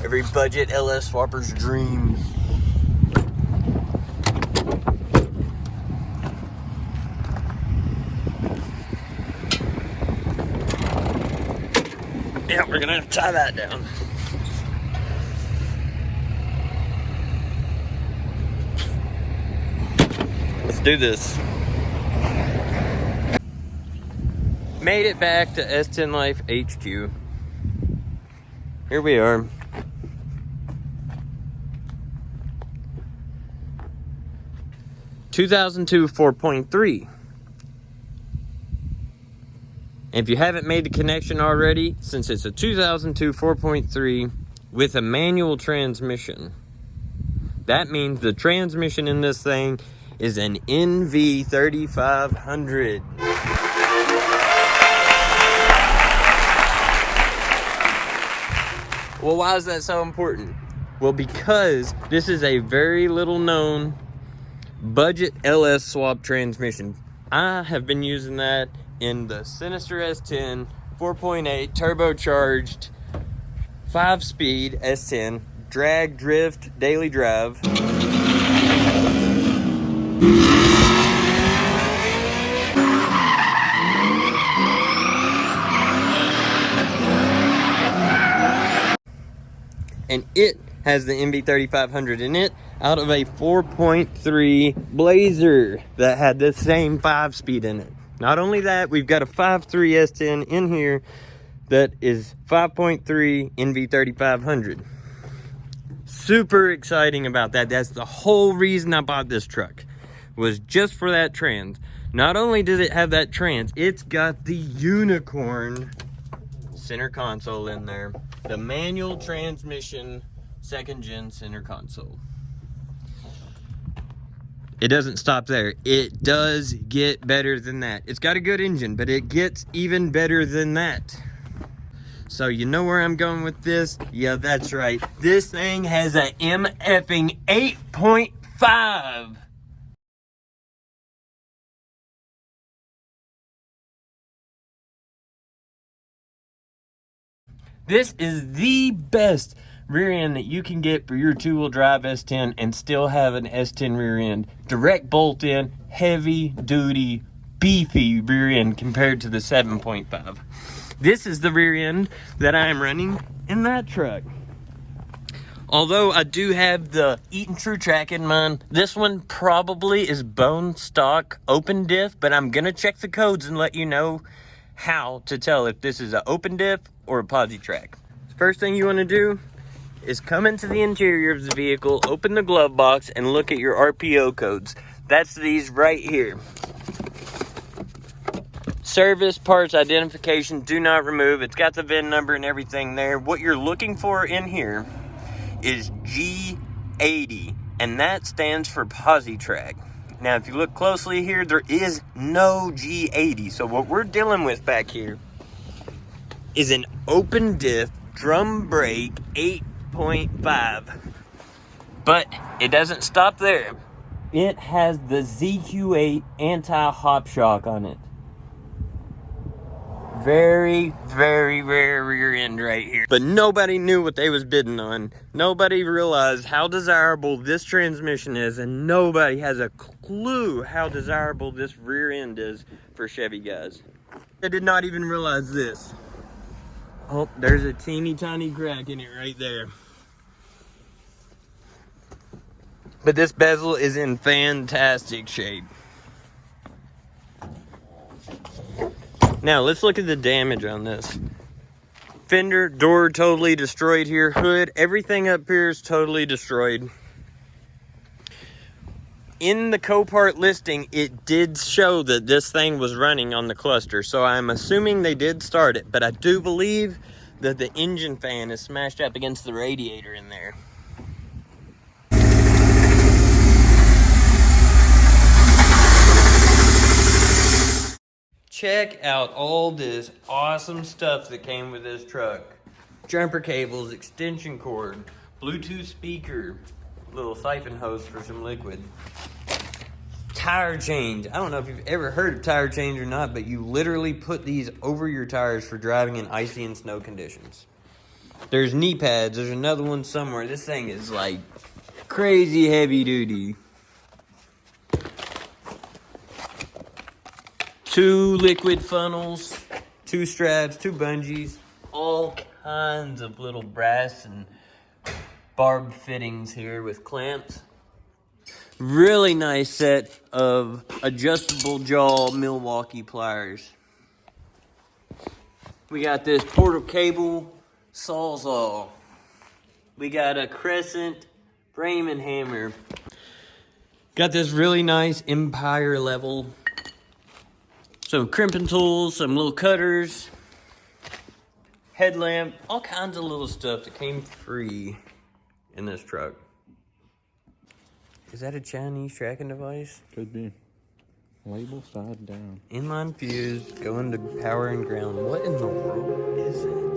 Every budget LS swapper's dream. Yeah, we're gonna have to tie that down. Let's do this. Made it back to S10 Life HQ. Here we are. (2002) 4.3. And if you haven't made the connection already, since it's a 2002 4.3 with a manual transmission, that means the transmission in this thing is an NV 3500. Well, why is that so important? Well, because this is a very little known budget LS swap transmission. I have been using that in the Sinister S10 4.8 turbocharged 5-speed S10 drag drift daily drive. And it has the MV3500 in it out of a 4.3 Blazer that had the same 5-speed in it. Not only that, we've got a 5.3 S10 in here that is 5.3 NV3500. Super exciting about that. That's the whole reason I bought this truck, was just for that trans. Not only does it have that trans, it's got the unicorn center console in there. The manual transmission 2nd gen center console. It doesn't stop there. It does get better than that. It's got a good engine, but it gets even better than that. So you know where I'm going with this? Yeah, that's right. This thing has a MFing 8.5. This is the best rear end that you can get for your 2-wheel drive S10 and still have an S10 rear end. Direct bolt in, heavy duty, beefy rear end compared to the 7.5. This is the rear end that I'm running in that truck. Although I do have the Eaton True Track in mind, this one probably is bone stock open diff, but I'm gonna check the codes and let you know how to tell if this is an open diff or a posi track. First thing you want to do is come into the interior of the vehicle, open the glove box, and look at your RPO codes. That's these right here. Service parts identification, do not remove. It's got the VIN number and everything there. What you're looking for in here is G80, and that stands for posi track. Now, if you look closely here, there is no G80. So what we're dealing with back here is an open diff drum brake 8.5. But it doesn't stop there. It has the ZQ8 anti-hop shock on it. Very, very rare rear end right here. But nobody knew what they was bidding on. Nobody realized how desirable this transmission is, and nobody has a clue how desirable this rear end is for Chevy guys. I did not even realize this. Oh, there's a teeny tiny crack in it right there. But this bezel is in fantastic shape. Now, let's look at the damage on this. Fender, door totally destroyed here. Hood, everything up here is totally destroyed. In the Copart listing, it did show that this thing was running on the cluster, so I'm assuming they did start it, but I do believe that the engine fan is smashed up against the radiator in there. Check out all this awesome stuff that came with this truck. Jumper cables, extension cord, Bluetooth speaker, little siphon hose for some liquid. Tire change. I don't know if you've ever heard of tire change or not, but you literally put these over your tires for driving in icy and snow conditions. There's knee pads. There's another one somewhere. This thing is like crazy heavy duty. 2 liquid funnels, 2 straps, 2 bungees, all kinds of little brass and barb fittings here with clamps. Really nice set of adjustable jaw Milwaukee pliers. We got this portable cable sawzall. We got a crescent frame and hammer. Got this really nice Empire level. Some crimping tools, some little cutters, headlamp, all kinds of little stuff that came free in this truck. Is that a Chinese tracking device? Could be. Label side down. Inline fuse, going to power and ground. What in the world is it?